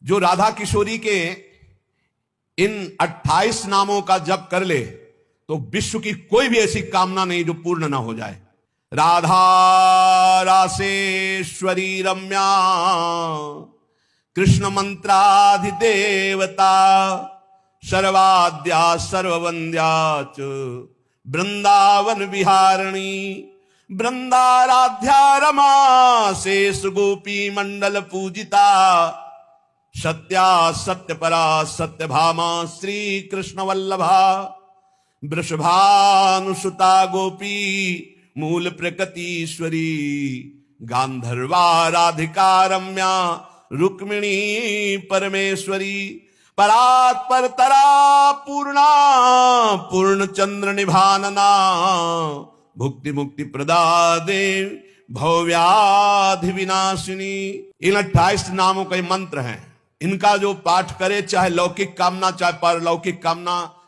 जो राधा किशोरी के इन 28 नामों का जप कर ले तो विश्व की कोई भी ऐसी कामना नहीं जो पूर्ण ना हो जाए। राधा रासेश्वरी रम्या कृष्ण मंत्राधिदेवता सर्वाद्या सर्ववंद्या च वृंदावन विहारिणी वृंदाराध्या रमा शेष गोपी मंडल पूजिता सत्या सत्यपरा सत्यभामा श्री कृष्ण वल्लभा वृषभानुसुता गोपी मूल प्रकृतीश्वरी गांधर्वा राधिका रम्या रुक्मिणी परमेश्वरी परात्पर तरा पूर्णा पूर्ण चंद्र निभानना भुक्ति मुक्ति प्रदा देव भव्याधि विनाशिनी। इन 28 नामों के मंत्र हैं। इनका जो पाठ करे चाहे लौकिक कामना चाहे पारलौकिक कामना